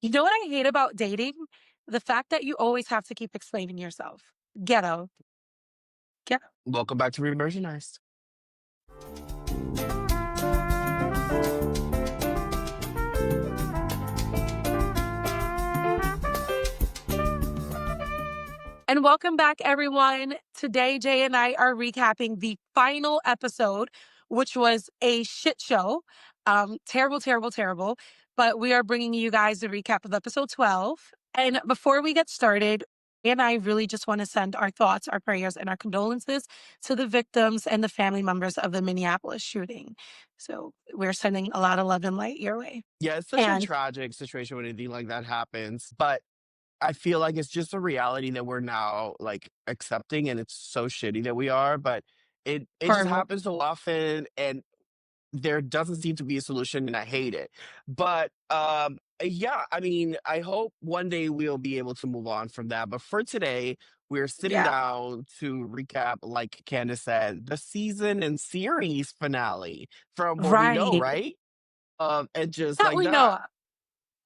You know what I hate about dating? The fact that you always have to keep explaining yourself. Ghetto. Ghetto. Welcome back to Revirginized. And welcome back, everyone. Today, Jay and I are recapping the final episode, which was a shit show. Terrible, terrible, terrible. But we are bringing you guys a recap of episode 12. And before we get started, Jay and I really just want to send our thoughts, our prayers, and our condolences to the victims and the family members of the Minneapolis shooting. So we're sending a lot of love and light your way. Yeah, it's such a And tragic situation when anything like that happens, but I feel like it's just a reality that we're now like accepting, and it's so shitty that we are, but it just horrible. happens so often, and there doesn't seem to be a solution, and I hate it. But yeah, I mean, I hope one day we'll be able to move on from that. But for today, we're sitting Yeah. down to recap, like Candice said, the season and series finale from what we know, Right. right? And just That like we know that.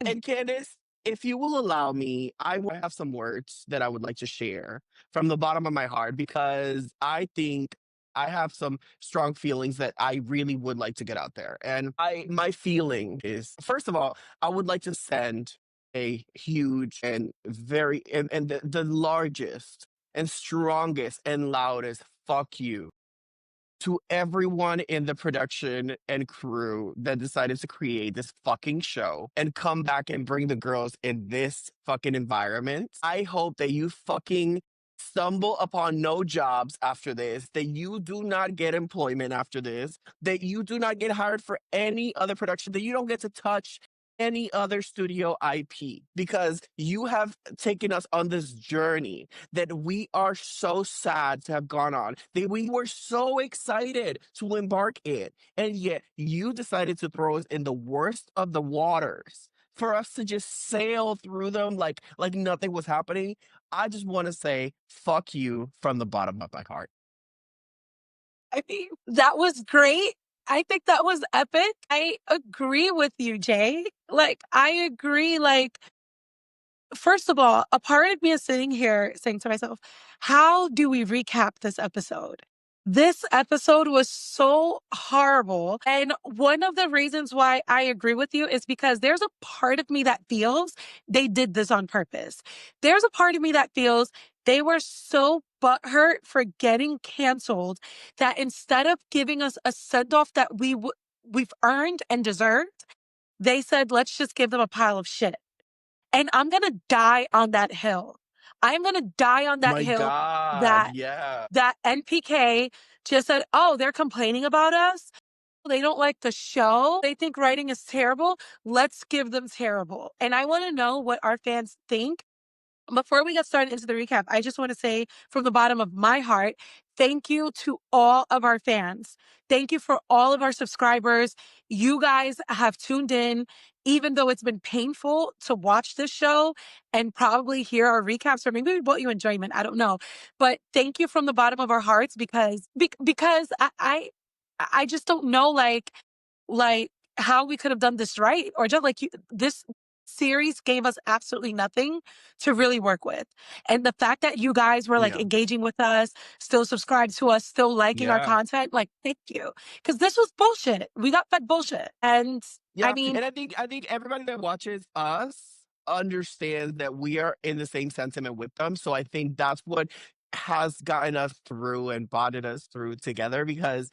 of. And Candice, if you will allow me, I will have some words that I would like to share from the bottom of my heart, because I think I have some strong feelings that I really would like to get out there. And my feeling is, first of all, I would like to send a huge and and the largest and strongest and loudest fuck you to everyone in the production and crew that decided to create this fucking show and come back and bring the girls in this fucking environment. I hope that you fucking stumble upon no jobs after this, that you do not get employment after this, that you do not get hired for any other production, that you don't get to touch any other studio IP, because you have taken us on this journey that we are so sad to have gone on, that we were so excited to embark in. And yet you decided to throw us in the worst of the waters for us to just sail through them like nothing was happening. I just want to say fuck you from the bottom of my heart. I mean, that was great. I think that was epic. I agree with you, Jay. Like, I agree. Like, first of all, a part of me is sitting here saying to myself, how do we recap this episode? This episode was so horrible. And one of the reasons why I agree with you is because there's a part of me that feels they did this on purpose. There's a part of me that feels they were so butthurt for getting canceled that instead of giving us a send off that we've earned and deserved, they said, let's just give them a pile of shit. And I'm gonna die on that hill. I'm gonna die on that My hill God, that yeah. that NPK just said, "Oh, they're complaining about us. They don't like the show. They think writing is terrible. Let's give them terrible." And I want to know what our fans think. Before we get started into the recap, I just want to say from the bottom of my heart, thank you to all of our fans. Thank you for all of our subscribers. You guys have tuned in, even though it's been painful to watch this show and probably hear our recaps, or maybe we brought you enjoyment. I don't know. But thank you from the bottom of our hearts, because I just don't know like how we could have done this right, or just like this series gave us absolutely nothing to really work with. And the fact that you guys were like Yeah. engaging with us, still subscribed to us, still liking our Yeah. content, like thank you. Cause this was bullshit. We got fed bullshit. And I Yeah, mean, and I think everybody that watches us understands that we are in the same sentiment with them. So I think that's what has gotten us through and bonded us through together, because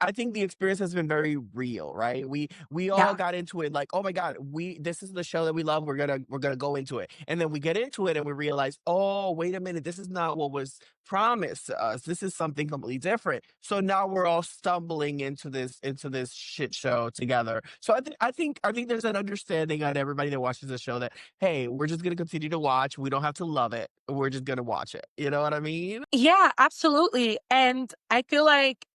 I think the experience has been very real, right? We all yeah. got into it like, oh my God, this is the show that we love. We're gonna go into it, and then we get into it and we realize, oh wait a minute, this is not what was promised to us. This is something completely different. So now we're all stumbling into this shit show together. So I think there's an understanding on everybody that watches the show that, hey, we're just gonna continue to watch. We don't have to love it. We're just gonna watch it. You know what I mean? Yeah, absolutely. And I feel like,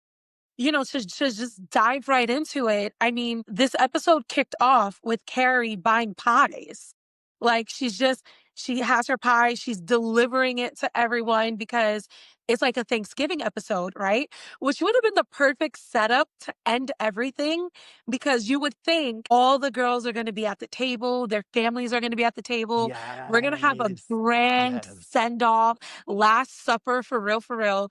to just dive right into it. I mean, this episode kicked off with Carrie buying pies. Like she's just She has her pie, she's delivering it to everyone because it's like a Thanksgiving episode, right? Which would have been the perfect setup to end everything because you would think all the girls are gonna be at the table, their families are gonna be at the table. We're gonna have a Yes. grand Yes. send off, last supper for real, for real.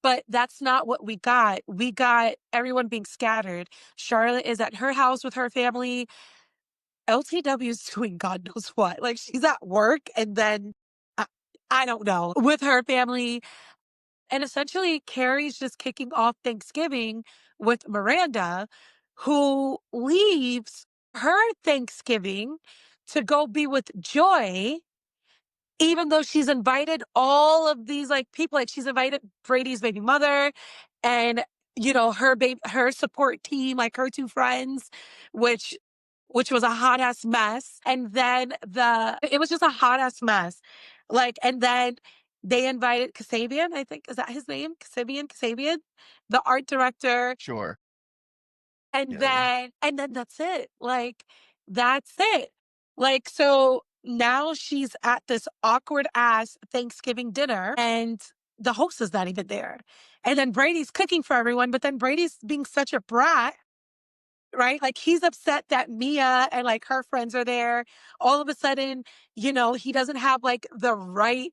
But that's not what we got. We got everyone being scattered. Charlotte is at her house with her family. LTW is doing God knows what. Like she's at work and then I, I don't know with her family. And essentially, Carrie's just kicking off Thanksgiving with Miranda, who leaves her Thanksgiving to go be with Joy, even though she's invited all of these like people, like she's invited Brady's baby mother and her support team, like her two friends, which was a hot ass mess. And then it was just a hot ass mess. Like, and then they invited Kasabian, I think, is that his name? Kasabian, the art director, Sure. and Yeah. then that's it. Like, that's it. Like, so now she's at this awkward ass Thanksgiving dinner and the host is not even there. And then Brady's cooking for everyone, but then Brady's being such a brat, right? Like he's upset that Mia and like her friends are there. All of a sudden, he doesn't have like the right,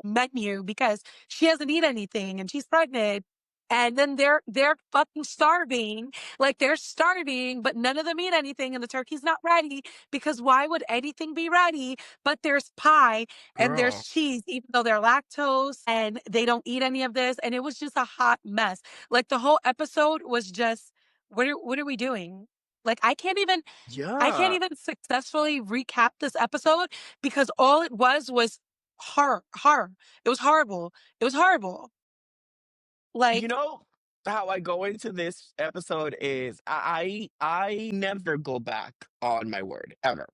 menu because she doesn't eat anything and she's pregnant. And then they're fucking starving. Like they're starving, but none of them eat anything and the turkey's not ready because why would anything be ready? But there's pie and there's Girl. cheese, even though they're lactose and they don't eat any of this. And it was just a hot mess. Like the whole episode was just what are we doing? Like I can't Yeah. even successfully recap this episode because all it was horror. It was horrible. It was horrible. You Like, know how I go into this episode is I never go back on my word ever.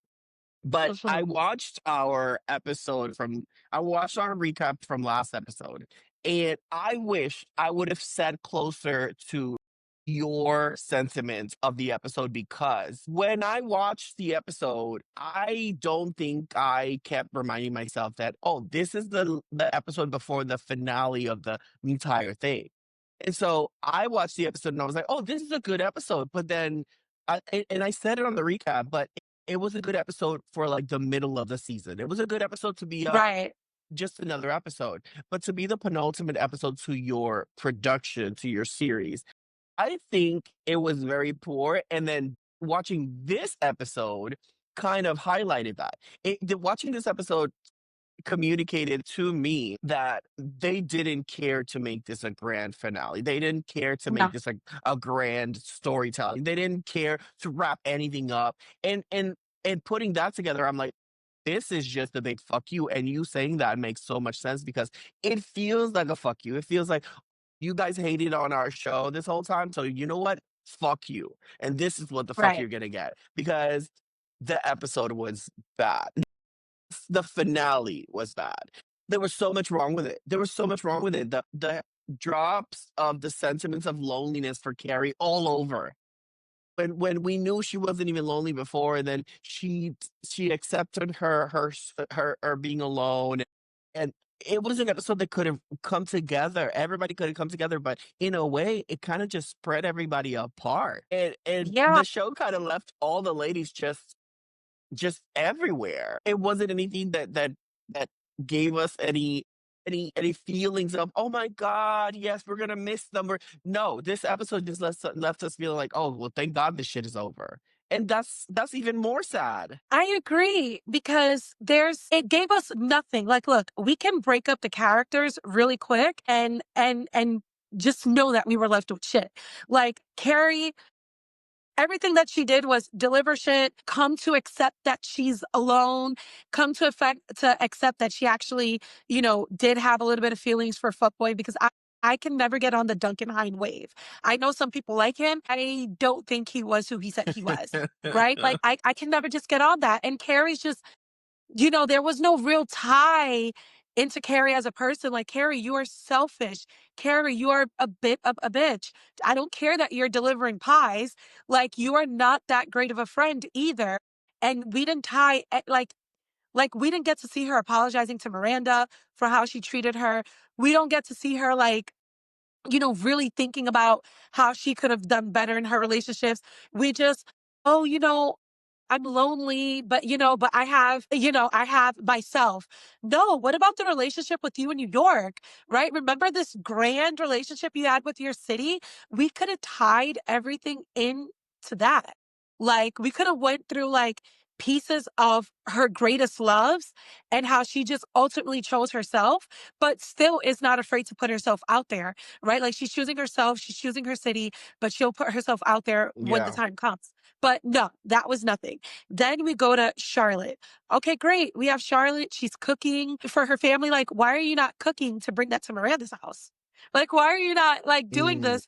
But mhm, I watched our recap from last episode, and I wish I would have said closer to your sentiments of the episode because when I watched the episode, I don't think I kept reminding myself that, oh, this is the episode before the finale of the entire thing. And so I watched the episode and I was like, oh, this is a good episode. But then and I said it on the recap, but it was a good episode for like the middle of the season. It was a good episode to be right. just another episode, but to be the penultimate episode to your production, to your series, I think it was very poor. And then watching this episode kind of highlighted that. Watching this episode communicated to me that they didn't care to make this a grand finale. They didn't care to make No. this a grand storytelling. They didn't care to wrap anything up. And putting that together, I'm like, this is just a big fuck you. And you saying that makes so much sense because it feels like a fuck you. It feels like you guys hated on our show this whole time. So you know what? Fuck you. And this is what the fuck Right. you're gonna get. Because the episode was bad. The finale was bad. There was so much wrong with it. There was so much wrong with it. The drops of the sentiments of loneliness for Carrie all over. When we knew she wasn't even lonely before, and then she accepted her being alone, and it was an episode that could have come together. Everybody could have come together, but in a way, it kind of just spread everybody apart. And Yeah. the show kind of left all the ladies just everywhere. It wasn't anything that gave us any feelings of, "Oh my god, yes, we're gonna miss them," or no, this episode just left us feeling like, "Oh, well, thank God this shit is over." And that's even more sad. I agree because it gave us nothing. Like, look, we can break up the characters really quick and just know that we were left with shit. Like Carrie, everything that she did was deliver shit, come to accept that she's alone, to accept that she actually, did have a little bit of feelings for fuckboy because I can never get on the Duncan Hine wave. I know some people like him. I don't think he was who he said he was. Right? Like I can never just get on that. And Carrie's just there was no real tie into Carrie as a person. Like, Carrie, you are selfish. Carrie, you are a bit of a bitch. I don't care that you're delivering pies. Like, you are not that great of a friend either. And we didn't tie, Like, we didn't get to see her apologizing to Miranda for how she treated her. We don't get to see her, like, really thinking about how she could have done better in her relationships. We just, oh, I'm lonely, but but I have myself. No, what about the relationship with you in New York? Right? Remember this grand relationship you had with your city? We could have tied everything into that. Like, we could have went through like pieces of her greatest loves and how she just ultimately chose herself, but still is not afraid to put herself out there, right? Like, she's choosing herself, she's choosing her city, but she'll put herself out there when the Yeah. time comes. But no, that was nothing. Then we go to Charlotte. Okay, great. We have Charlotte. She's cooking for her family. Like, why are you not cooking to bring that to Miranda's house? Like, why are you not like doing Mm. this?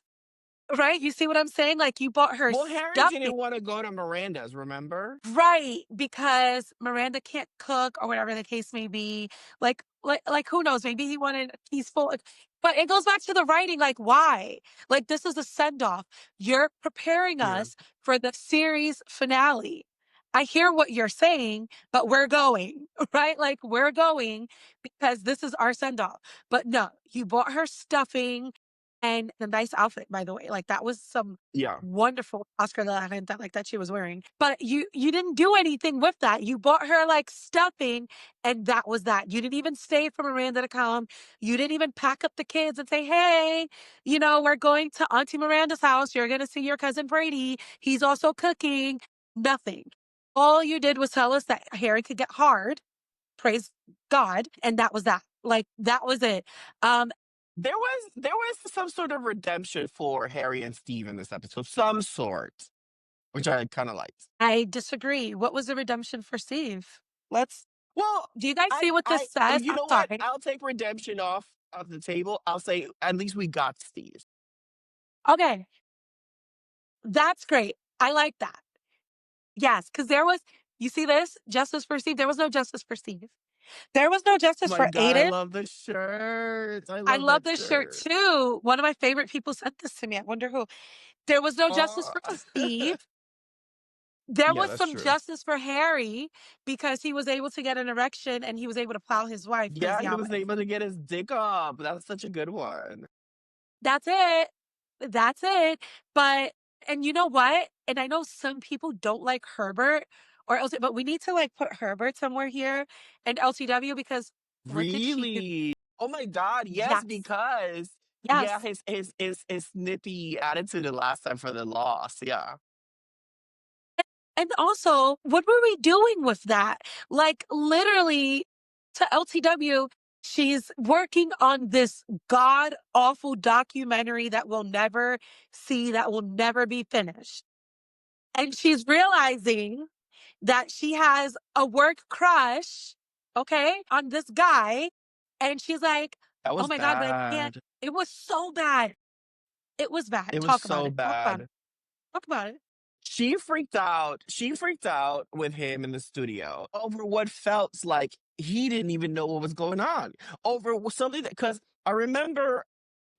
Right? You see what I'm saying? Like, you bought her Well, Harry stuffing. didn't want to go to Miranda's, remember? Right, because Miranda can't cook or whatever the case may be. Like who knows? Maybe he wanted he's full. But it goes back to the writing. Like, why? Like, this is a send off. You're preparing Yeah. us for the series finale. I hear what you're saying, but we're going, right? Like, we're going because this is our send off. But no, you bought her stuffing and the nice outfit, by the way. Like, that was some Yeah. wonderful Oscar de la Renta like that she was wearing. But you didn't do anything with that. You bought her like stuffing and that was that. You didn't even stay for Miranda to come. You didn't even pack up the kids and say, "Hey, we're going to Auntie Miranda's house. You're going to see your cousin Brady. He's also cooking." Nothing. All you did was tell us that Harry could get hard. Praise God, and that was that. Like, that was it. Um There was some sort of redemption for Harry and Steve in this episode, some sort, which I kind of liked. I disagree. What was the redemption for Steve? Let's Well, Do you guys see what this says? you I'm know what? sorry. I'll take redemption off of the table. I'll say at least we got Steve. Okay, that's great. I like that. Yes, because you see this? Justice for Steve. There was no justice for Steve. There was no Oh justice my for God, I Aiden. love the shirt. I I love love that this shirt shirt. too. One of my favorite people sent this to me. I wonder who. There was no justice Oh, for Steve. There yeah, was that's some true. justice for Harry because he was able to get an erection and he was able to plow his wife, praise Yeah, he was Yahweh. able to get his dick up. That's such a good one. That's it. That's it. But and you know what? And I know some people don't like Herbert or else, but we need to like put Herbert somewhere here and LCW because what did she do? Really? Oh my God, yes, Yes. because yeah, Yes. his snippy attitude the last time for the loss. Yeah. And also, what were we doing with that? Like, literally, to LTW, she's working on this god awful documentary that we'll never see, that will never be finished. And she's realizing that she has a work crush, okay, on this guy. And she's like, That oh was my God, but I can't. bad. It was so bad. It was bad. It was Talk about so it. Talk about it. bad. Talk about it. She freaked out. She freaked out with him in the studio over what felt like he didn't even know what was going on. Over something that, because I remember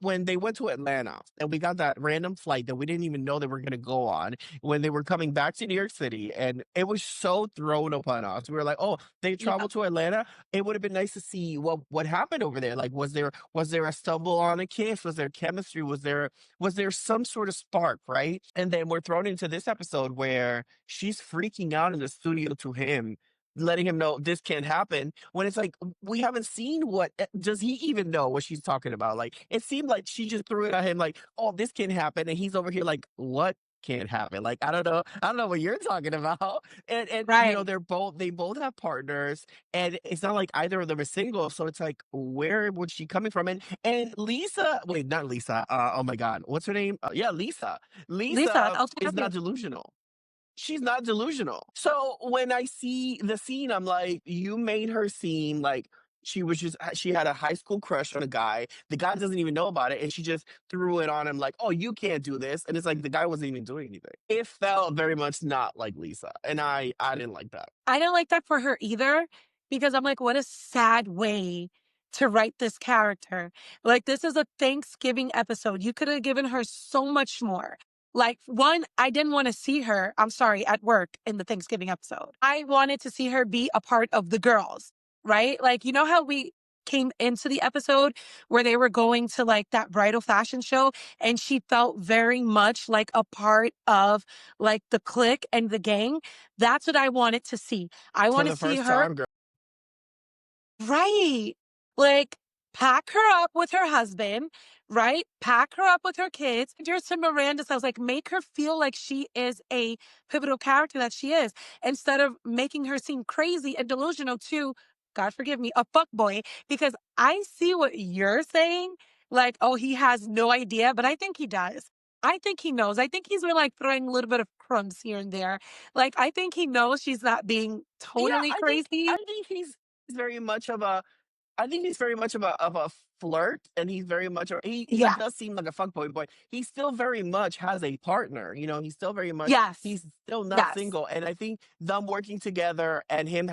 when they went to Atlanta and we got that random flight that we didn't even know they were going to go on when they were coming back to New York City. And it was so thrown upon us. We were like, oh, they Yeah. traveled to Atlanta. It would have been nice to see what happened over there. Like, was there a stumble on a kiss? Was there chemistry? Was there some sort of spark, right? And then we're thrown into this episode where she's freaking out in the studio to him, letting him know this can't happen when it's like we haven't seen what does he even know what she's talking about. Like, it seemed like she just threw it at him like, oh, this can happen, and he's over here like, what can't happen? Like, I don't know what you're talking about. And Right. they both have partners, and it's not like either of them is single, so it's like, where was she coming from? And Lisa, wait, not Lisa, oh my God, what's her name? Yeah, Lisa. Lisa at Lisa is LTW. not delusional. She's not delusional. So when I see the scene, I'm like, you made her seem like she had a high school crush on a guy. The guy doesn't even know about it, and she just threw it on him like, "Oh, you can't do this." And it's like the guy wasn't even doing anything. It felt very much not like Lisa, and I didn't like that. I didn't like that for her either because I'm like, what a sad way to write this character. Like, this is a Thanksgiving episode. You could have given her so much more. Like, one, I didn't want to see her, I'm sorry, at work in the Thanksgiving episode. I wanted to see her be a part of the girls, right? Like, you know how we came into the episode where they were going to like that bridal fashion show and she felt very much like a part of like the clique and the gang? That's what I wanted to see. I For want to the see first her. time, girl. Right. Like, pack her up with her husband, right? Pack her up with her kids. Just to Miranda's house, like, make her feel like she is a pivotal character that she is, instead of making her seem crazy and delusional to, God forgive me, a fuckboy. Because I see what you're saying, like, oh, he has no idea, but I think he does. I think he knows. I think he's been like throwing a little bit of crumbs here and there. Like, I think he knows she's not being Yeah, totally I crazy. think he's very much of a I think he's very much of a flirt, and he's very much he Yeah. does seem like a fuckboy, but he still very much has a partner. You know, he's still very much Yes. he's still not Yes. single, and I think them working together and him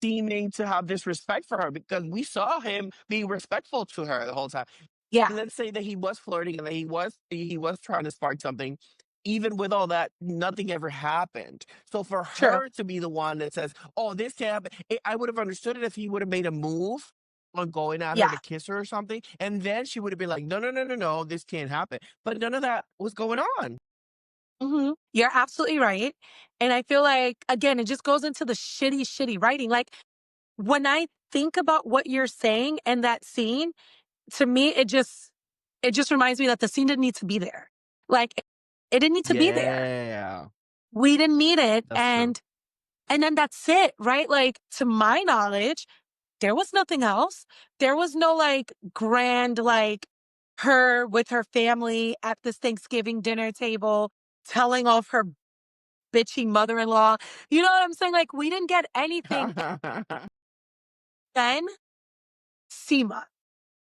seeming to have this respect for her because we saw him be respectful to her the whole time. Yeah. Let's say that he was flirting and that he was trying to spark something. Even with all that, nothing ever happened. So for True. her to be the one that says, "Oh, this can't happen," I would have understood it if he would have made a move on going at her Yeah. to kiss her or something, and then she would have been like, "No, no, no, no, no, this can't happen." But none of that was going on. You're absolutely right. And I feel like, again, it just goes into the shitty, shitty writing. Like, when I think about what you're saying and that scene, to me, it just reminds me that the scene didn't need to be there. Like, it didn't need to be there. Yeah, We didn't need it. that's true. And then that's it, right? Like, to my knowledge, there was nothing else. There was no like grand, like her with her family at this Thanksgiving dinner table telling off her bitchy mother-in-law. You know what I'm saying? Like, we didn't get anything. Then Seema.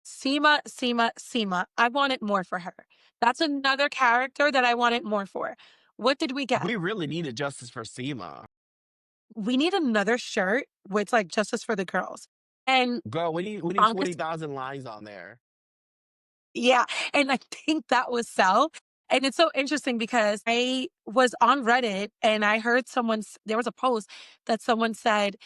Seema. I wanted more for her. That's another character that I wanted more for. What did we get? We really needed justice for Seema. We need another shirt with like justice for the girls. And Girl, we need August, 20,000 lines on there. yeah. And I think that was Sel. And it's so interesting because I was on Reddit and I heard there was a post that someone said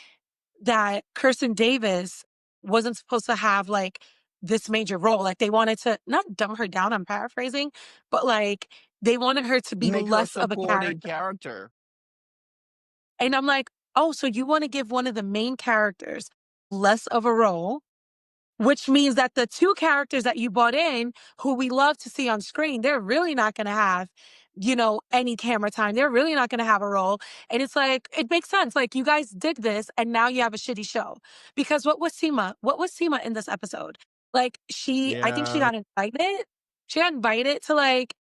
that Kirsten Davis wasn't supposed to have like this major role. Like, they wanted to not dumb her down, I'm paraphrasing, but like they wanted her to be Make her a less of a supporting character. character. And I'm like, oh, so you want to give one of the main characters less of a role, which means that the two characters that you brought in, who we love to see on screen, they're really not going to have, any camera time. They're really not going to have a role. And it's like, it makes sense. Like, you guys did this and now you have a shitty show. Because what was Seema? What was Seema in this episode? Like, I think she Yeah. got invited. She got invited to like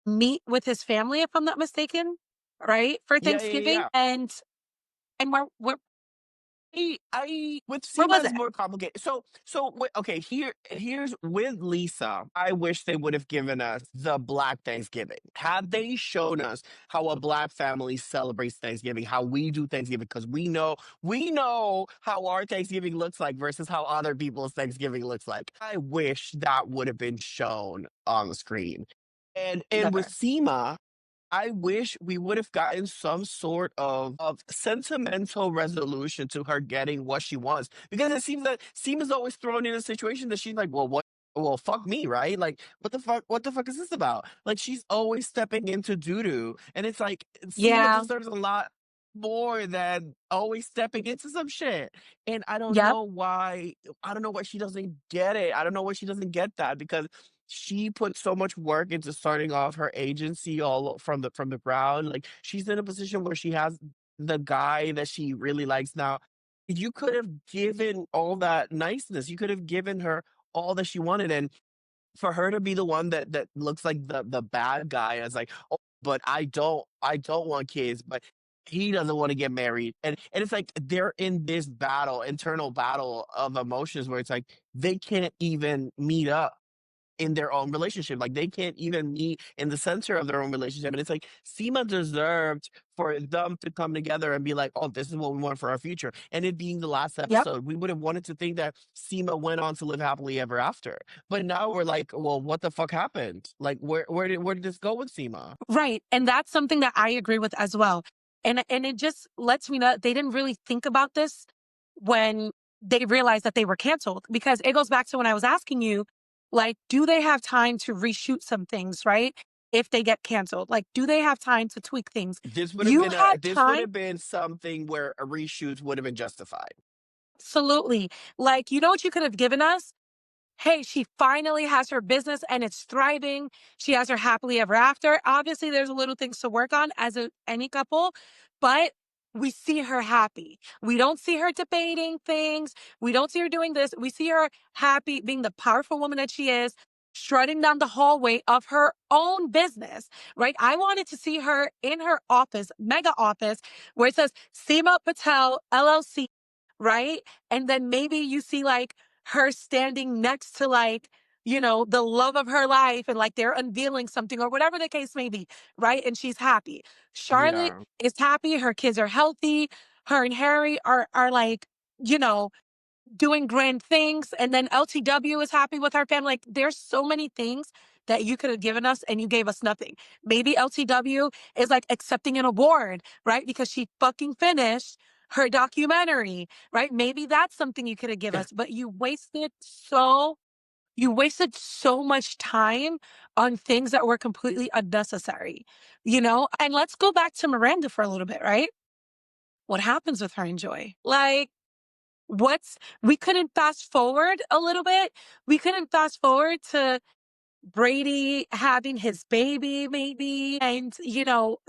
meet with his family, if I'm not mistaken, right? For Yeah, yeah, Thanksgiving. yeah. And I with where Seema was is it? more complicated. Okay, here's with Lisa. I wish they would have given us the Black Thanksgiving. Had they shown us how a Black family celebrates Thanksgiving, how we do Thanksgiving, because we know how our Thanksgiving looks like versus how other people's Thanksgiving looks like. I wish that would have been shown on the screen. And with Never. Seema, I wish we would have gotten some sort of sentimental resolution to her getting what she wants. Because it seems that Seema's always thrown in a situation that she's like, well, what? Well, fuck me, right? Like, what the fuck? What the fuck is this about? Like, she's always stepping into doo doo, and it's like Seema Yeah. deserves a lot more than always stepping into some shit. And I don't Yep. know why. I don't know why she doesn't get it. I don't know why she doesn't get that because she put so much work into starting off her agency all from the ground. Like she's in a position where she has the guy that she really likes now. You could have given all that niceness. You could have given her all that she wanted, and for her to be the one that looks like the bad guy as like, oh, but I don't want kids, but he doesn't want to get married, and it's like they're in this internal battle of emotions where it's like they can't even meet up. in their own relationship. Like they can't even be in the center of their own relationship. And it's like Seema deserved for them to come together and be like, oh, this is what we want for our future. And it being the last Yep. episode, we would have wanted to think that Seema went on to live happily ever after. But now we're like, well, what the fuck happened? Like where did this go with Seema? Right. And that's something that I agree with as well. And it just lets me know they didn't really think about this when they realized that they were canceled, because it goes back to when I was asking you, like, do they have time to reshoot some things, right? If they get canceled, like, do they have time to tweak things? You had This would time. have been something where a reshoot would have been justified. Absolutely. Like, you know what you could have given us? Hey, she finally has her business and it's thriving. She has her happily ever after. Obviously, there's a little things to work on as any couple, but we see her happy. We don't see her debating things. We don't see her doing this. We see her happy, being the powerful woman that she is, strutting down the hallway of her own business, right? I wanted to see her in her office, mega office, where it says Seema Patel LLC, right? And then maybe you see like her standing next to like, the love of her life, and like they're unveiling something or whatever the case may be, right? And she's happy. Charlotte Yeah. is happy. Her kids are healthy. Her and Harry are like, you know, doing grand things. And then LTW is happy with her family. Like there's so many things that you could have given us and you gave us nothing. Maybe LTW is like accepting an award, right? Because she fucking finished her documentary, right? Maybe that's something you could have given us, but you wasted so much time on things that were completely unnecessary, And let's go back to Miranda for a little bit, right? What happens with her and Joy? Like, we couldn't fast forward a little bit. We couldn't fast forward to Brady having his baby, maybe, and,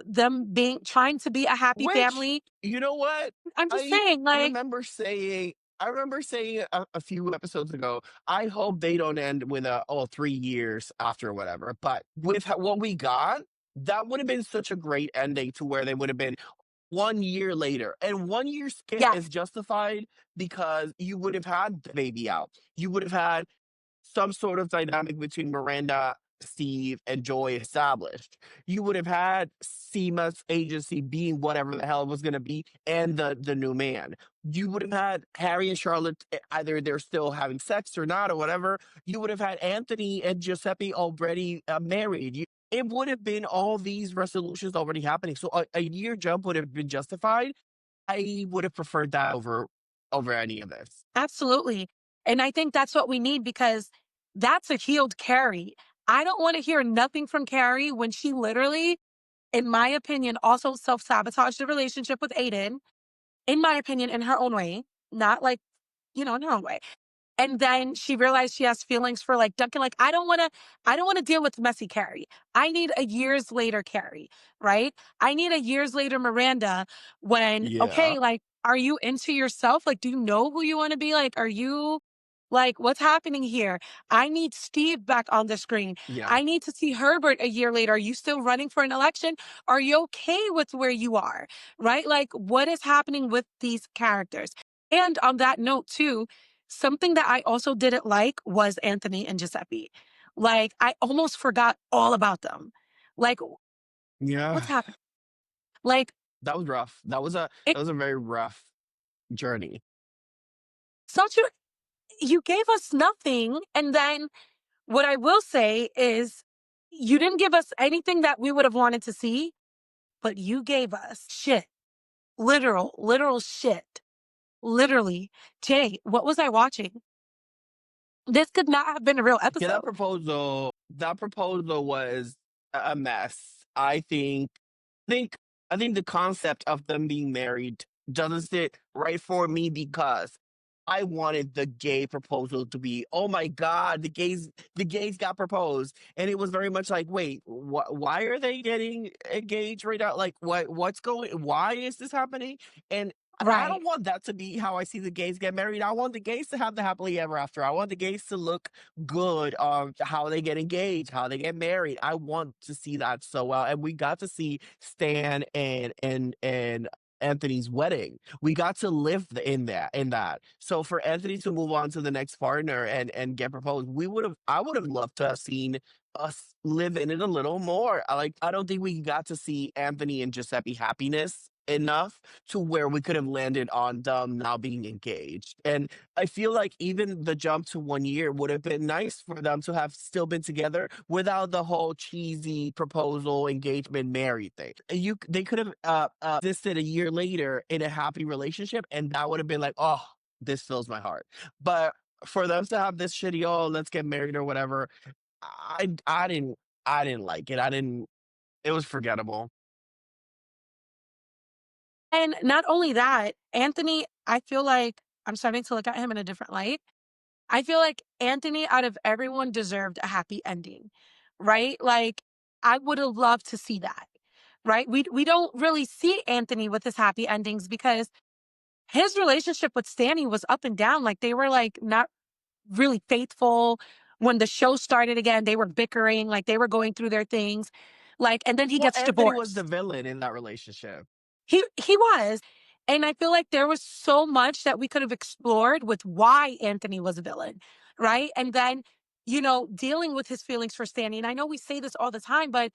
them trying to be a happy Which, family. you know what? I'm just I saying, like, remember saying a few episodes ago, I hope they don't end with 3 years after or whatever. But with what we got, that would have been such a great ending to where they would have been 1 year later. And 1 year skip yes, is justified because you would have had the baby out. You would have had some sort of dynamic between Miranda, Steve, and Joy established. You would have had Seema's agency being whatever the hell it was going to be, and the new man. You would have had Harry and Charlotte, either they're still having sex or not, or whatever. You would have had Anthony and Giuseppe already married. It would have been all these resolutions already happening. So a year jump would have been justified. I would have preferred that over any of this. absolutely. And I think that's what we need, because that's a healed Carrie. I don't want to hear nothing from Carrie when she literally, in my opinion, also self-sabotaged the relationship with Aiden, in my opinion, in her own way, not like, in her own way. And then she realized she has feelings for like Duncan. Like, I don't want to deal with messy Carrie. I need a years later Carrie, right? I need a years later Miranda when, Yeah. okay, like, are you into yourself? Like, do you know who you want to be? Like, are you like, what's happening here? I need Steve back on the screen. Yeah. I need to see Herbert a year later. Are you still running for an election? Are you okay with where you are? Right? Like, what is happening with these characters? And on that note, too, something that I also didn't like was Anthony and Giuseppe. Like, I almost forgot all about them. Like, Yeah. what's happening? Like, That was rough. it, That was a very rough journey. such a, you gave us nothing. And then what I will say is, you didn't give us anything that we would have wanted to see, but you gave us shit. Literal shit. Literally. Jay, what was I watching? This could not have been a real Yeah, episode. that proposal was a mess. Think I think the concept of them being married doesn't sit right for me because I wanted the gay proposal to be, oh my god, the gays got proposed, and it was very much like, wait, why are they getting engaged right now? Like, what's going? Why is this happening? And I Right. don't want that to be how I see the gays get married. I want the gays to have the happily ever after. I want the gays to look good on how they get engaged, how they get married. I want to see that so well. And we got to see Stan and Anthony's wedding. We got to live in that. So for Anthony to move on to the next partner and get proposed, I would have loved to have seen us live in it a little more. I don't think we got to see Anthony and Giuseppe happiness enough to where we could have landed on them now being engaged. And I feel like even the jump to 1 year would have been nice for them to have still been together without the whole cheesy proposal, engagement, married thing. They could have existed a year later in a happy relationship, and that would have been like, oh, this fills my heart. But for them to have this shitty, oh, let's get married or whatever, I didn't like it. I didn't. It was forgettable. And not only that, Anthony, I feel like I'm starting to look at him in a different light. I feel like Anthony, out of everyone, deserved a happy ending, right? Like, I would have loved to see that, right? We don't really see Anthony with his happy endings because his relationship with Stanny was up and down. Like, they were like not really faithful. When the show started again, they were bickering, like they were going through their things. Like, and then he Well, gets Anthony was the divorced. villain in that relationship. He was. And I feel like there was so much that we could have explored with why Anthony was a villain, right? And then, dealing with his feelings for Stanley. And I know we say this all the time, but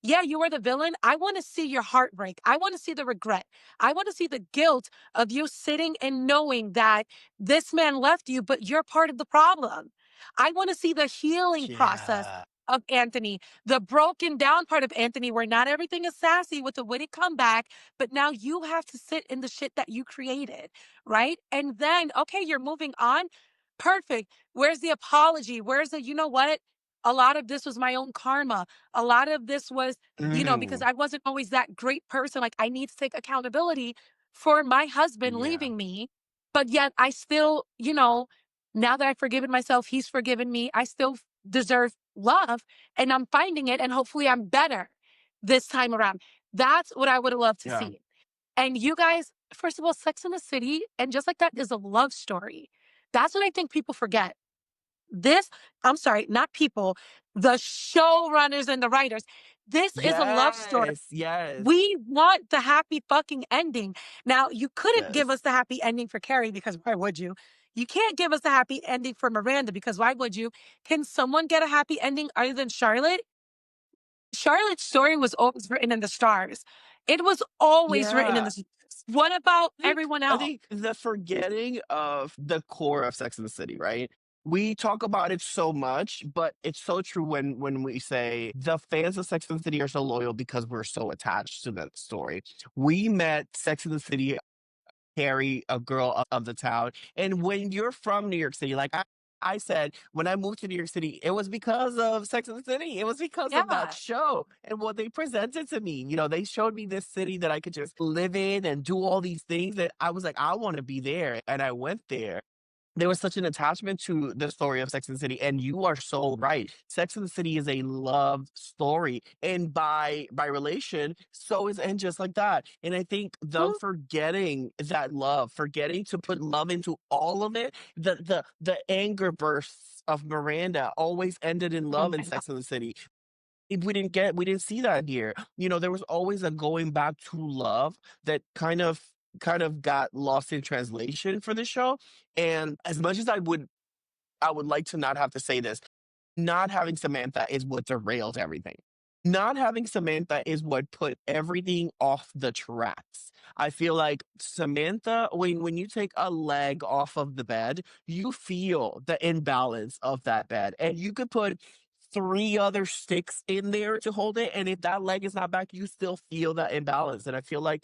yeah, you are the villain. I want to see your heartbreak. I want to see the regret. I want to see the guilt of you sitting and knowing that this man left you, but you're part of the problem. I want to see the healing process Yeah. of Anthony, the broken down part of Anthony, where not everything is sassy with a witty comeback, but now you have to sit in the shit that you created, right? And then, okay, you're moving on. Perfect. Where's the apology? Where's the, you know what? A lot of this was my own karma. A lot of this was, because Mm, I wasn't always that great person. Like, I need to take accountability for my husband yeah. leaving me. But yet, I still, now that I've forgiven myself, he's forgiven me. I still deserve love and I'm finding it. And hopefully, I'm better this time around. That's what I would have loved to Yeah. see. And you guys, first of all, Sex in the City, and just like that, is a love story. That's what I think people forget. This, I'm sorry, not people, the showrunners and the writers. This is a love story. Yes. Yes. We want the happy fucking ending. Now, you couldn't give Yes. us the happy ending for Carrie because why would you? You can't give us the happy ending for Miranda because why would you? Can someone get a happy ending other than Charlotte? Charlotte's story was always written in the stars. It was always written in Yeah. the stars. What about everyone I else? think the forgetting of the core of Sex and the City, right? We talk about it so much, but it's so true when we say the fans of Sex and the City are so loyal because we're so attached to that story. We met Sex and the City Carrie, a girl of the town. And when you're from New York City, like I said, when I moved to New York City, it was because of Sex and the City. It was because of that Yeah. show and what they presented to me. They showed me this city that I could just live in and do all these things that I was like, I want to be there. And I went there. There was such an attachment to the story of Sex and the City, and you are so right. Sex and the City is a love story, and by relation, so is and just like that. And I think them Mhm. forgetting that love, forgetting to put love into all of it, the anger bursts of Miranda always ended in Oh love in my God. Sex and the City. If we didn't see that here. There was always a going back to love that kind of got lost in translation for the show. And as much as I would like to not have to say this, not having Samantha is what derailed everything. Not having Samantha is what put everything off the tracks. I feel like Samantha, when you take a leg off of the bed, you feel the imbalance of that bed. And you could put three other sticks in there to hold it. And if that leg is not back, you still feel that imbalance. And I feel like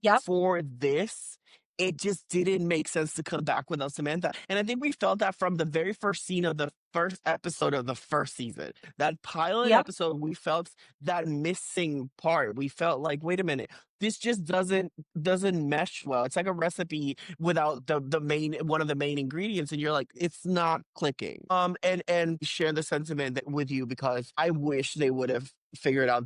Yep. for this, it just didn't make sense to come back without Samantha. And I think we felt that from the very first scene of the first episode of the first season. That pilot Yep. episode, we felt that missing part. We felt like, wait a minute, this just doesn't mesh well. It's like a recipe without the main one of the main ingredients, and you're like, it's not clicking. And share the sentiment with you because I wish they would have figured out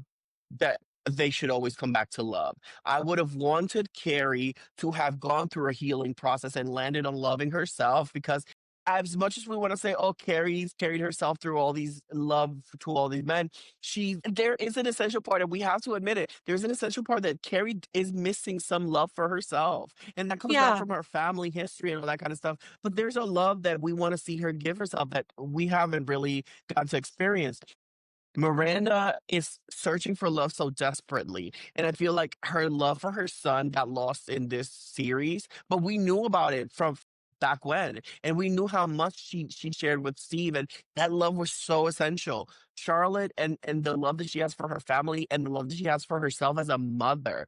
that they should always come back to love. I would have wanted Carrie to have gone through a healing process and landed on loving herself because as much as we want to say, oh, Carrie's carried herself through all these love to all these men, there is an essential part, and we have to admit it. There's an essential part that Carrie is missing some love for herself. And that comes back Yeah. from her family history and all that kind of stuff. But there's a love that we want to see her give herself that we haven't really gotten to experience. Miranda is searching for love so desperately, and I feel like her love for her son got lost in this series, but we knew about it from back when, and we knew how much she shared with Steve, and that love was so essential. Charlotte and the love that she has for her family and the love that she has for herself as a mother.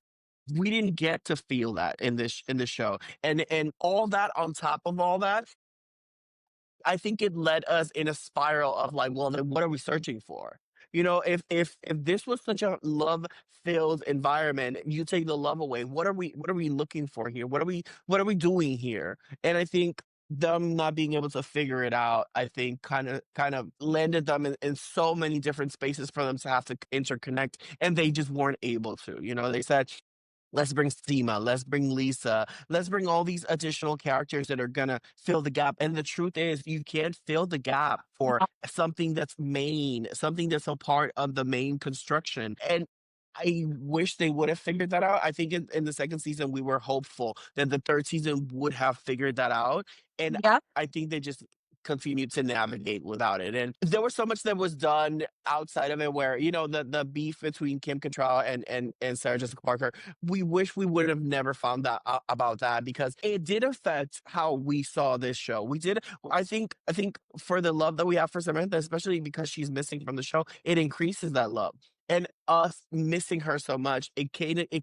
We didn't get to feel that in this show. And all that on top of all that, I think it led us in a spiral of like, well, then what are we searching for? You know, if this was such a love-filled environment, you take the love away. What are we looking for here? What are we doing here? And I think them not being able to figure it out, I think kind of landed them in so many different spaces for them to have to interconnect, and they just weren't able to. You know, they said, let's bring Seema, let's bring Lisa, let's bring all these additional characters that are gonna fill the gap. And the truth is, you can't fill the gap for something that's main, something that's a part of the main construction. And I wish they would have figured that out. I think in the second season, we were hopeful that the third season would have figured that out. And Yep. I think they just continued to navigate without it. And there was so much that was done outside of it where, you know, the beef between Kim Cattrall and Sarah Jessica Parker, we wish we would have never found that out about that because it did affect how we saw this show. We did. I think for the love that we have for Samantha, especially because she's missing from the show, it increases that love. And us missing her so much, it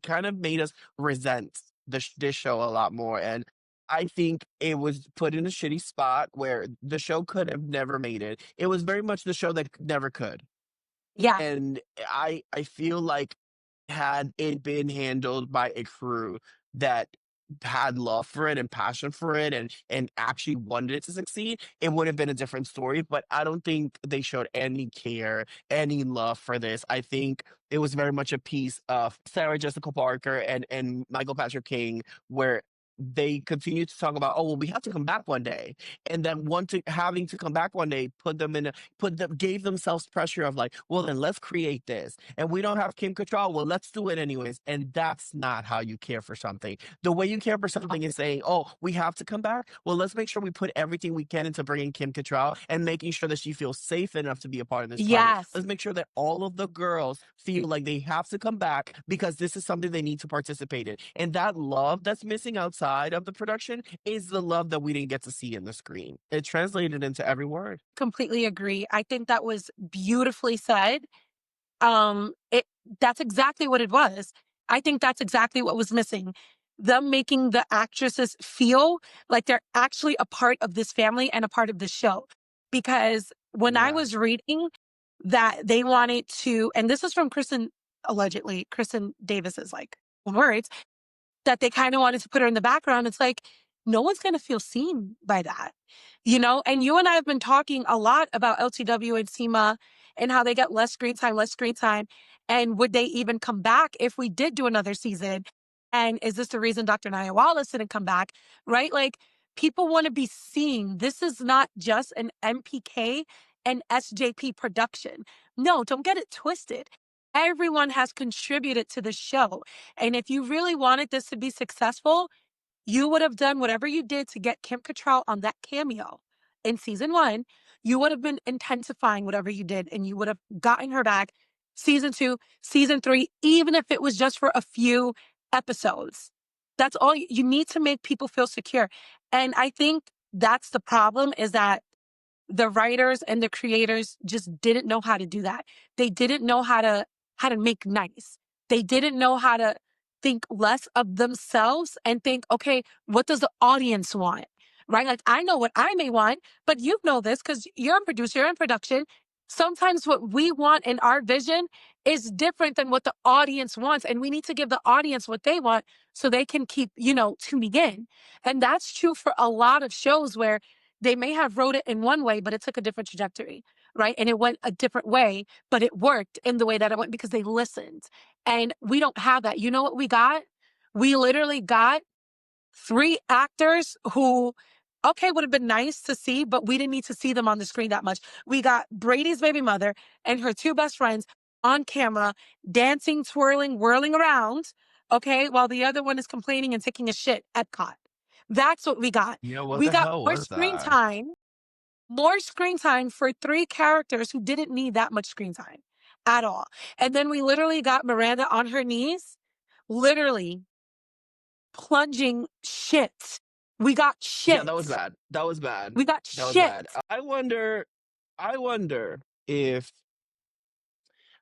kind of made us resent this show a lot more. And I think it was put in a shitty spot where the show could have never made it. It was very much the show that never could. Yeah. And I feel like had it been handled by a crew that had love for it and passion for it and actually wanted it to succeed, it would have been a different story. But I don't think they showed any care, any love for this. I think it was very much a piece of Sarah Jessica Parker and Michael Patrick King where they continue to talk about, oh well, we have to come back one day, and then having to come back one day put them gave themselves pressure of like, well then let's create this. And we don't have Kim Cattrall, well let's do it anyways. And that's not how you care for something. The way you care for something is saying, oh, we have to come back. Well, let's make sure we put everything we can into bringing Kim Cattrall and making sure that she feels safe enough to be a part of this party. Yes. Let's make sure that all of the girls feel like they have to come back because this is something they need to participate in. And that love that's missing outside of the production is the love that we didn't get to see in the screen. It translated into every word. Completely agree. I think that was beautifully said. It That's exactly what it was. I think that's exactly what was missing. Them making the actresses feel like they're actually a part of this family and a part of the show. Because when I Yeah. was reading that they wanted to, and this is from Kristen, allegedly, Kristen Davis's like words, that they kind of wanted to put her in the background. It's like, no one's going to feel seen by that, you know? And you and I have been talking a lot about LTW and SEMA and how they get less screen time, less screen time. And would they even come back if we did do another season? And is this the reason Dr. Nia Wallace didn't come back? Right? Like, people want to be seen. This is not just an MPK and SJP production. No, don't get it twisted. Everyone has contributed to the show. And if you really wanted this to be successful, you would have done whatever you did to get Kim Cattrall on that cameo in season one. You would have been intensifying whatever you did, and you would have gotten her back season two, season three, even if it was just for a few episodes. That's all you need to make people feel secure. And I think that's the problem is that the writers and the creators just didn't know how to do that. They didn't know how to make nice. They didn't know how to think less of themselves and think, okay, what does the audience want? Right? Like I know what I may want, but you know this because you're a producer, you're in production. Sometimes what we want in our vision is different than what the audience wants. And we need to give the audience what they want so they can keep, tuning in. And that's true for a lot of shows where they may have wrote it in one way, but it took a different trajectory, right? And it went a different way, but it worked in the way that it went because they listened. And we don't have that. You know what we got? We literally got three actors who okay, would have been nice to see, but we didn't need to see them on the screen that much. We got Brady's baby mother and her two best friends on camera, dancing, twirling, whirling around, okay, while the other one is complaining and taking a shit at Epcot. That's what we got. Yeah, what We the got hell was that? more screen time for three characters who didn't need that much screen time at all. And then we literally got Miranda on her knees, literally plunging shit. We got Yeah, shit. that was bad. That was bad. We got That was shit. bad. I wonder if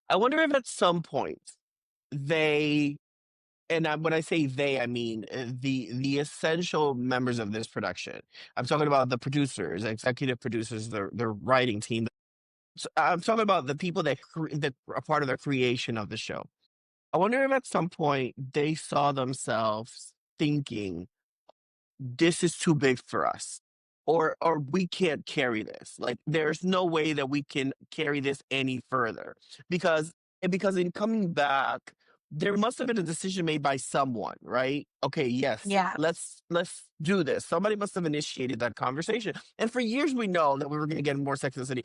I wonder if at some point they and when I say they, I mean the essential members of this production. I'm talking about the producers, executive producers, the writing team. So I'm talking about the people that are part of the creation of the show. I wonder if at some point they saw themselves thinking, this is too big for us, or we can't carry this, like there's no way that we can carry this any further, because because in coming back there must have been a decision made by someone, right? Okay, yes, Yeah. let's do this. Somebody must have initiated that conversation, and for years we know that we were going to get more Sex and the City.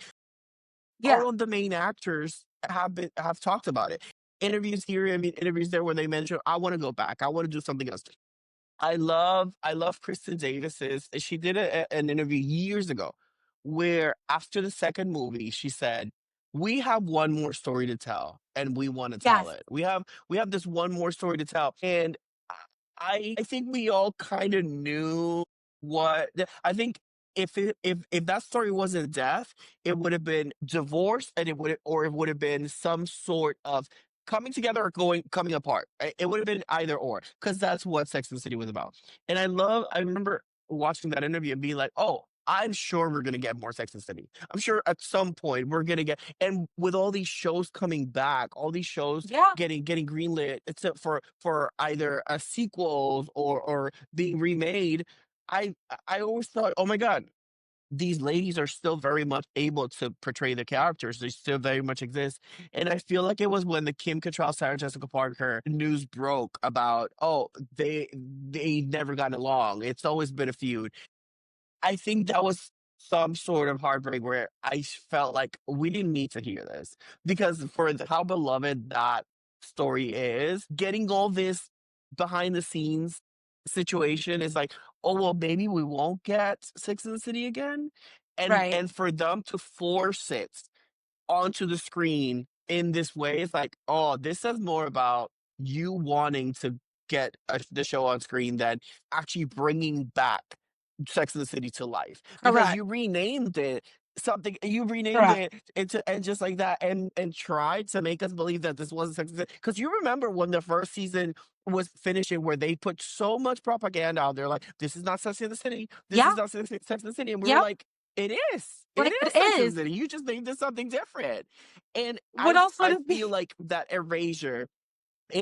Yeah. All of the main actors have talked about it, interviews here, I mean interviews there, where they mention, I want to go back, I want to do something else. I love Kristen Davis's. She did an interview years ago where after the second movie, she said, "We have one more story to tell, and we want to tell Yes. it. We have this one more story to tell." And I think we all kind of knew what I think. If that story wasn't death, it would have been divorce, and it would have been some sort of coming together or coming apart. It would have been either or, because that's what Sex and the City was about. And I remember watching that interview and being like, oh, I'm sure we're gonna get more Sex and the City. I'm sure at some point we're gonna get, and with all these shows coming back, all these shows Yeah. getting greenlit, except for either a sequels or being remade. I I always thought, oh my god, these ladies are still very much able to portray the characters. They still very much exist. And I feel like it was when the Kim Cattrall, Sarah Jessica Parker news broke about, oh, they never got along. It's always been a feud. I think that was some sort of heartbreak where I felt like we didn't need to hear this, because for how beloved that story is, getting all this behind the scenes situation is like, oh well, maybe we won't get Six in the City again, Right. and for them to force it onto the screen in this way, it's like, oh, this says more about you wanting to get the show on screen than actually bringing back Sex and the City to life, because Correct. you renamed it something. You renamed Correct. it into, and just like that, and tried to make us believe that this wasn't Sex and the City. Because you remember when the first season was finishing, where they put so much propaganda out there, like, this is not Sex and the City, this Yeah. is not Sex and the City, and we were Yep. like, it is. But It it is Sex and is. the City. You just named it something different. And What else would I it be? feel like that erasure,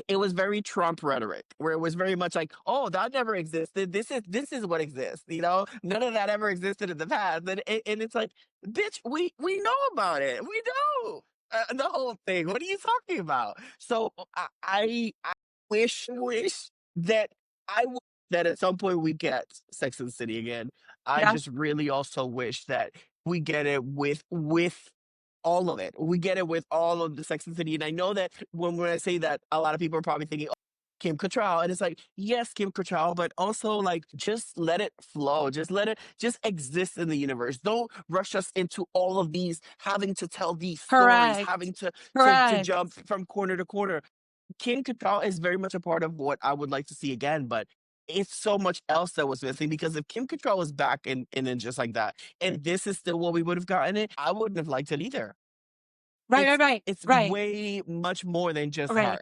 it was very Trump rhetoric, where it was very much like, "Oh, that never existed. This is what exists." You know, none of that ever existed in the past, and it's like, bitch, we know about it. We know the whole thing. What are you talking about? So I wish that I w- that at some point we get Sex and the City again. I Yeah. just really also wish that we get it with all of it. We get it with all of the Sex and the City. And I know that when I say that, a lot of people are probably thinking, oh, Kim Cattrall. And it's like, yes, Kim Cattrall, but also like, just let it flow. Just let it just exist in the universe. Don't rush us into all of these, having to tell these stories, Correct. having to Correct. jump from corner to corner. Kim Cattrall is very much a part of what I would like to see again, but it's so much else that was missing, because if Kim Cattrall was back and then just like that, and this is still what we would have gotten it, I wouldn't have liked it either. Right, right, right, It's right, way much more than just right. her,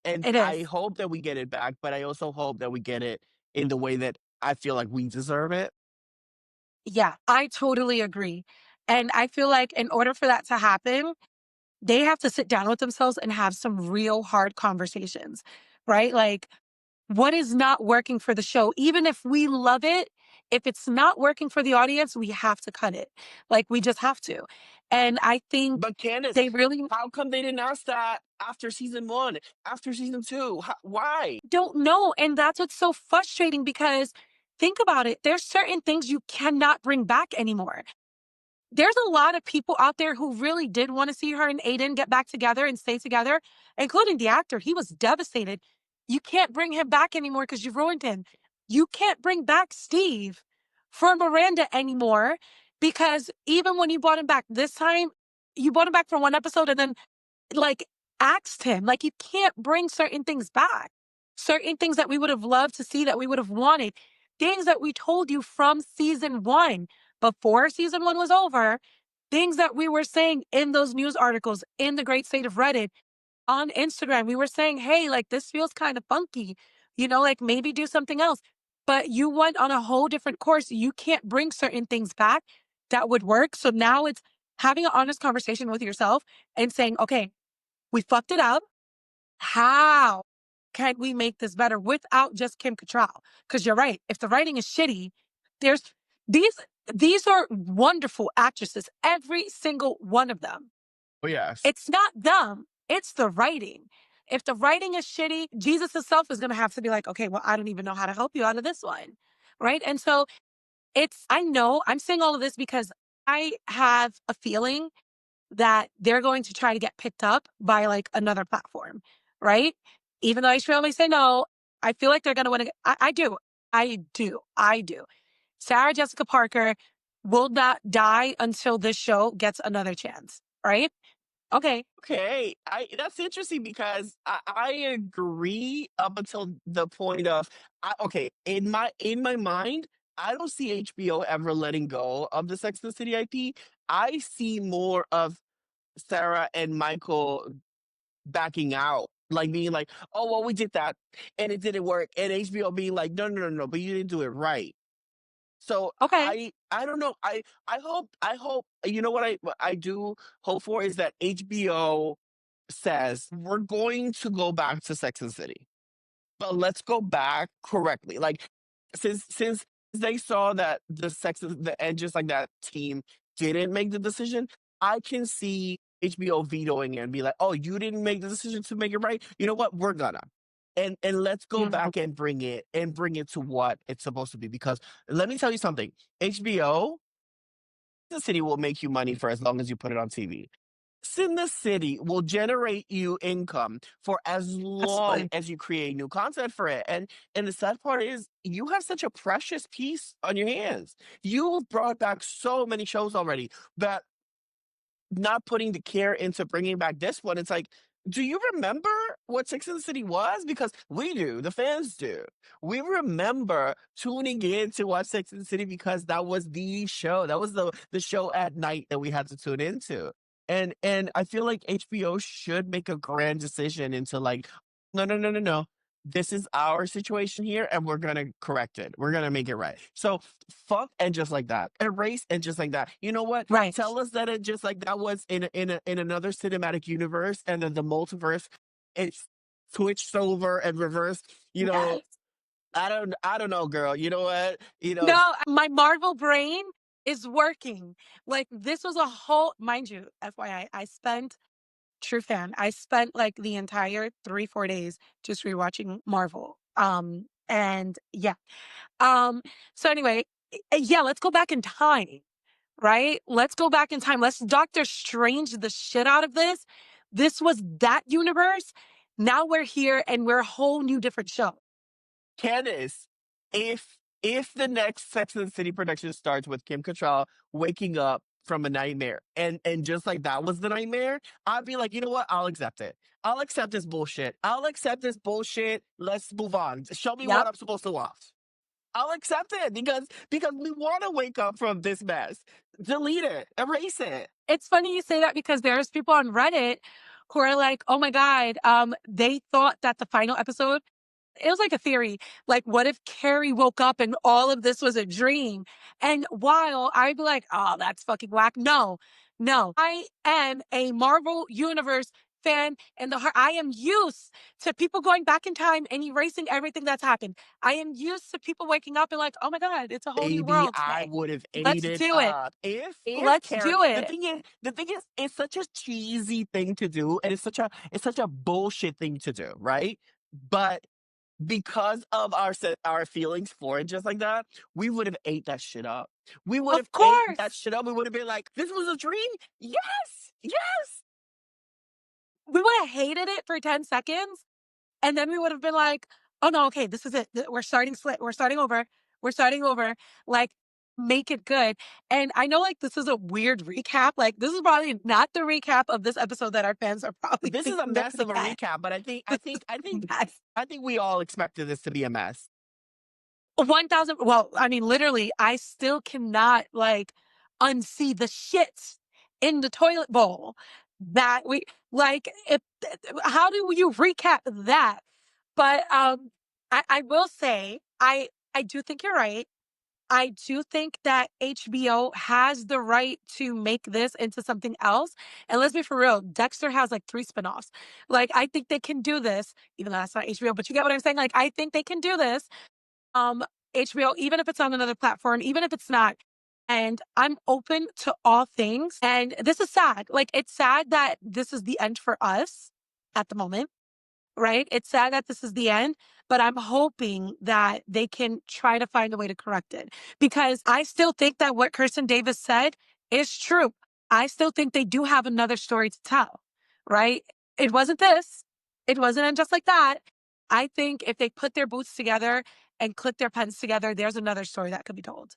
and It I is. hope that we get it back, but I also hope that we get it in the way that I feel like we deserve it. Yeah, I totally agree. And I feel like in order for that to happen, they have to sit down with themselves and have some real hard conversations, right? Like, what is not working for the show? Even if we love it, if it's not working for the audience, we have to cut it. Like, we just have to. And I think But Candice, they really how come they didn't ask that after season 1, after season 2? Why? don't know. And that's what's so frustrating because think about it. There's certain things you cannot bring back anymore. There's a lot of people out there who really did want to see her and Aiden get back together and stay together, including the actor. He was devastated. You can't bring him back anymore because you've ruined him. You can't bring back Steve for Miranda anymore because even when you brought him back this time, you brought him back for one episode and then like axed him. Like you can't bring certain things back. Certain things that we would have loved to see, that we would have wanted, things that we told you from season one, before season one was over, things that we were saying in those news articles, in the great state of Reddit, on Instagram. We were saying, hey, like this feels kind of funky, like maybe do something else. But you went on a whole different course. You can't bring certain things back that would work. So now it's having an honest conversation with yourself and saying, okay, we fucked it up. How can we make this better without just Kim Cattrall? Because you're right. If the writing is shitty, there's these these are wonderful actresses, every single one of them. Oh, yes. It's not them, it's the writing. If the writing is shitty, Jesus himself is going to have to be like, okay, well, I don't even know how to help you out of this one. Right. And so I know I'm saying all of this because I have a feeling that they're going to try to get picked up by like another platform, right? Even though HBO may say no, I feel like they're going to win. I do. I do. I do. Sarah Jessica Parker will not die until this show gets another chance, right? Okay. Okay, I that's interesting because I agree up until the point of okay, in my mind, I don't see HBO ever letting go of the Sex and the City IP. I see more of Sarah and Michael backing out, like being like, "Oh well, we did that and it didn't work," and HBO being like, "No, no, no, no, but you didn't do it right." So Okay. I don't know. I hope you know what I do hope for is that HBO says we're going to go back to Sex and the City, but let's go back correctly. Like since they saw that and just like that team didn't make the decision, I can see HBO vetoing it and be like, "Oh, you didn't make the decision to make it right. You know what? We're gonna." And let's go Yeah. back and bring it to what it's supposed to be. Because let me tell you something, HBO, the city will make you money for as long as you put it on TV. Sin the City will generate you income for as long Absolutely. as you create new content for it. And the sad part is you have such a precious piece on your hands. You've brought back so many shows already that not putting the care into bringing back this one, it's like, do you remember what Six and the City was? Because we do, the fans do. We remember tuning in to watch Six and the City because that was the show. That was the show at night that we had to tune into. And I feel like HBO should make a grand decision into like, no, no, no, no, no. This is our situation here, and we're gonna correct it. We're gonna make it right. So fuck and just like that. Erase and just like that. You know what? Right. Tell us that it just like that was in another cinematic universe, and then the multiverse it's switched over and reversed. Yes. I don't know, girl. You know what? No, my Marvel brain is working. Like this was a whole, mind you, FYI, I spent true fan. I spent like the entire 3, 4 days just rewatching Marvel. And yeah. Um, so anyway, yeah, let's go back in time, right? Let's go back in time. Let's Doctor Strange the shit out of this. This was that universe. Now we're here and we're a whole new different show. Candice, if the next Sex and the City production starts with Kim Cattrall waking up from a nightmare and just like that was the nightmare, I'd be like, you know what? I'll accept it. I'll accept this bullshit. I'll accept this bullshit. Let's move on. Show me what Yep. I'm supposed to watch. I'll accept it because we want to wake up from this mess. Delete it. Erase it. It's funny you say that because there's people on Reddit who are like, oh my God, they thought that the final episode, it was like a theory. Like, what if Carrie woke up and all of this was a dream? And while I'd be like, oh, that's fucking whack. No, no. I am a Marvel Universe fan in the heart. I am used to people going back in time and erasing everything that's happened. I am used to people waking up and like, oh my God, it's a whole new Baby, world I today. would have ate Let's it do it. up. If Let's Karen, do it. the thing is, it's such a cheesy thing to do, and it's such a bullshit thing to do, right? But because of our feelings for it just like that, we would have ate that shit up. We would have Of ate that course. shit up. We would have been like, "This was a dream? Yes! Yes!" We would have hated it for 10 seconds, and then we would have been like, "Oh, no, okay, this is it. We're starting we're starting over. We're starting over." Like, make it good. And I know, like, this is a weird recap. Like, this is probably not the recap of this episode that our fans are probably This is a thinking they're mess gonna of a get. recap, but This is a mess. I think we all expected this to be a mess. 1,000, well, I mean, literally, I still cannot, like, unsee the shit in the toilet bowl that we like, if how do you recap that? But, I will say, I do think you're right. I do think that HBO has the right to make this into something else, and let's be for real, Dexter has, like, 3 spinoffs. Like, I think they can do this, even though that's not HBO, but you get what I'm saying? Like, I think they can do this, um, HBO, even if it's on another platform, even if it's not. And I'm open to all things. And this is sad. Like, it's sad that this is the end for us at the moment, right? It's sad that this is the end, but I'm hoping that they can try to find a way to correct it because I still think that what Kirsten Davis said is true. I still think they do have another story to tell, right? It wasn't this. It wasn't and just like that. I think if they put their boots together and click their pens together, there's another story that could be told.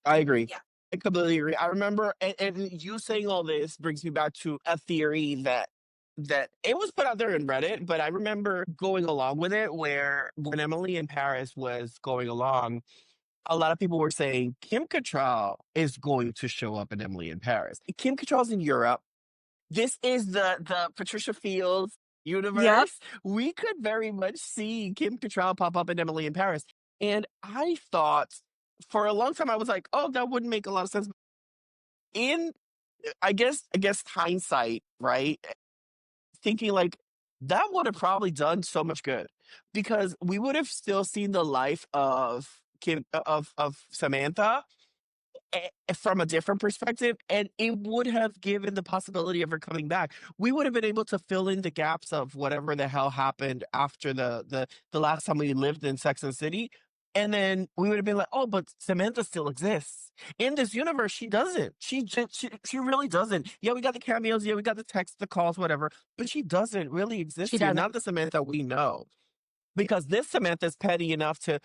I agree. Yeah. I completely agree. I remember, and you saying all this brings me back to a theory that it was put out there in Reddit, but I remember going along with it where when Emily in Paris was going along, a lot of people were saying Kim Cattrall is going to show up in Emily in Paris. Kim Cattrall's in Europe. This is the Patricia Fields Yep. universe. We could very much see Kim Cattrall pop up in Emily in Paris. And I thought for a long time I was like, oh, that wouldn't make a lot of sense. In I guess hindsight, right? Thinking like that would have probably done so much good because we would have still seen the life of of Samantha from a different perspective, and it would have given the possibility of her coming back. We would have been able to fill in the gaps of whatever the hell happened after the last time we lived in Sex and City. And then we would have been like, oh, but Samantha still exists. In this universe, she doesn't. She really doesn't. Yeah, we got the cameos. Yeah, we got the texts, the calls, whatever. But she doesn't really She exist here. doesn't. Not the Samantha we know because this Samantha's petty enough to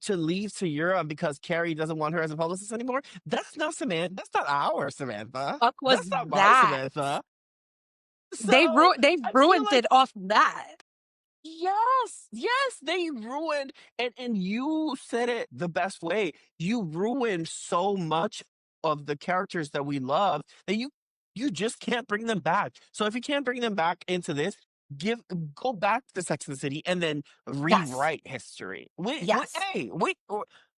leave to Europe because Carrie doesn't want her as a publicist anymore. That's not Samantha. That's not our Samantha. Fuck was That's not my that? Samantha. They So they I feel ruined like it off that. yes, yes, they ruined and you said it the best way. You ruined so much of the characters that we love that you just can't bring them back. So if you can't bring them back into this, give go back to Sex and the City and then Yes. rewrite history. We Yes. hey, we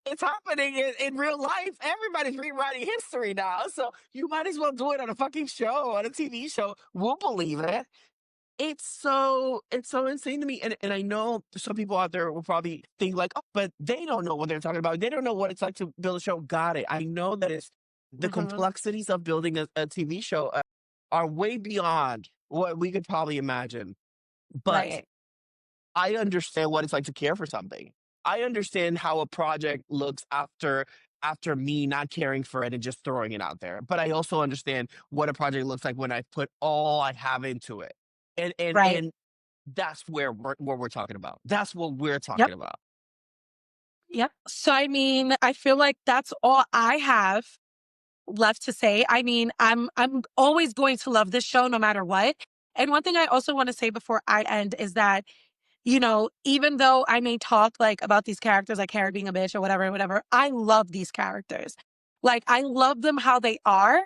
it's happening in real life. Everybody's rewriting history now. So you might as well do it on a fucking show, on a TV show. We'll believe it. It's so insane to me, and I know some people out there will probably think like, "Oh, but they don't know what they're talking about. They don't know what it's like to build a show." Got it. I know that it's the Mhm. complexities of building a TV show are way beyond what we could probably imagine. But Right. I understand what it's like to care for something. I understand how a project looks after me not caring for it and just throwing it out there. But I also understand what a project looks like when I put all I have into it. Right. And that's where what we're talking about. That's what we're Yep. talking about. Yep. So I mean, I feel like that's all I have left to say. I mean, I'm always going to love this show no matter what. And one thing I also want to say before I end is that, even though I may talk like about these characters like Harry being a bitch or whatever, whatever, I love these characters. Like I love them how they are,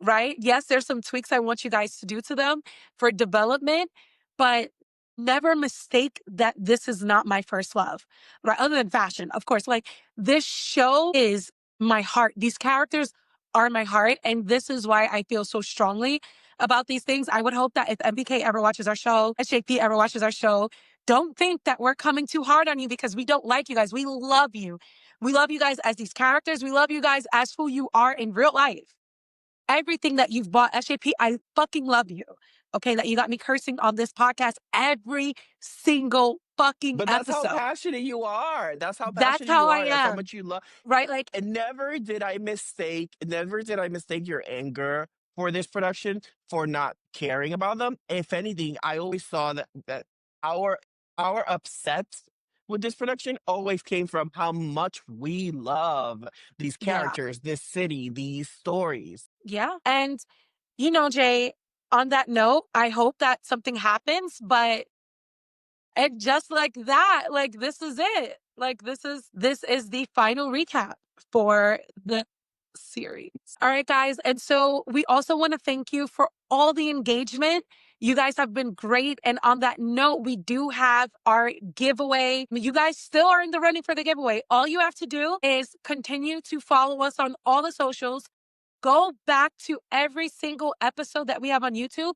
right? Yes, there's some tweaks I want you guys to do to them for development, but never mistake that this is not my first love, right? Other than fashion, of course. Like this show is my heart. These characters are my heart. And this is why I feel so strongly about these things. I would hope that if MBK ever watches our show, SJP ever watches our show, don't think that we're coming too hard on you because we don't like you guys. We love you. We love you guys as these characters. We love you guys as who you are in real life. Everything that you've bought, SJP, I fucking love you. Okay, that you got me cursing on this podcast every single fucking But that's how episode. passionate you are. That's how That's passionate how you I are. That's how am, much you love. right? Like, And never did I mistake your anger for this production for not caring about them. If anything, I always saw that our our upsets with this production always came from how much we love these yeah, characters, this city, these stories. yeah. And, Jay, on that note, I hope that something happens, but and just like that, like this is it. Like this is the final recap for the series. All right, guys. And so we also want to thank you for all the engagement. You guys have been great. And on that note, we do have our giveaway. You guys still are in the running for the giveaway. All you have to do is continue to follow us on all the socials. Go back to every single episode that we have on YouTube.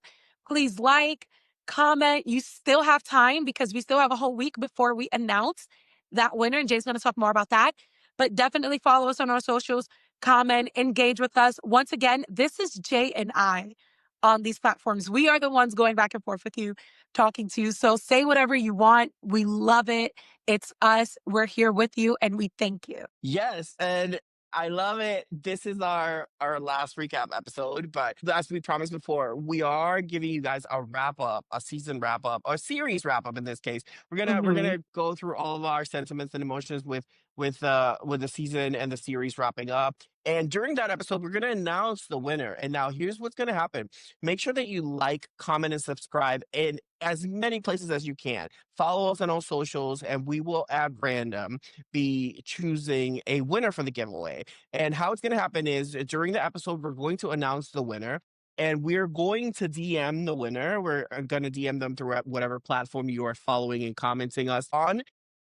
Please like, comment. You still have time because we still have a whole week before we announce that winner. And Jay's going to talk more about that. But definitely follow us on our socials, comment, engage with us. Once again, this is Jay and I on these platforms. We are the ones going back and forth with you, talking to you. So say whatever you want. We love it. It's us. We're here with you and we thank you. Yes, and I love it. This is our last recap episode, but as we promised before, we are giving you guys a wrap up, a season wrap up, or series wrap up in this case. We're Mhm. gonna go through all of our sentiments and emotions with the season and the series wrapping up. And during that episode, we're gonna announce the winner. And now here's what's gonna happen. Make sure that you like, comment, and subscribe in as many places as you can. Follow us on all socials, and we will at random be choosing a winner for the giveaway. And how it's going to happen is during the episode, we're going to announce the winner. And we're going to DM the winner. We're going to DM them through whatever platform you are following and commenting us on.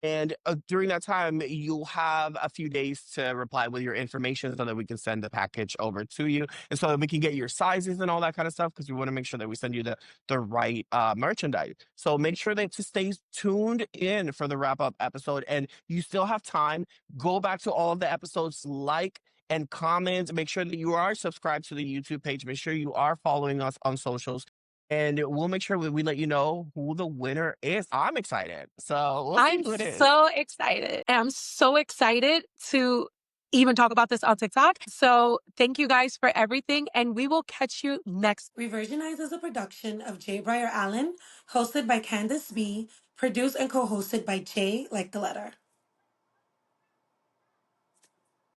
And during that time, you'll have a few days to reply with your information so that we can send the package over to you and so that we can get your sizes and all that kind of stuff because we want to make sure that we send you the right merchandise. So make sure that to stay tuned in for the wrap up episode. And you still have time. Go back to all of the episodes, like and comment. Make sure that you are subscribed to the YouTube page. Make sure you are following us on socials and we'll make sure we let you know who the winner is. I'm excited. So we'll see I'm who it is. so excited. And I'm so excited to even talk about this on TikTok. So thank you guys for everything. And we will catch you next. Revirginized is a production of J. Breyer Allen, hosted by Candice B., produced and co hosted by Jay, like the letter.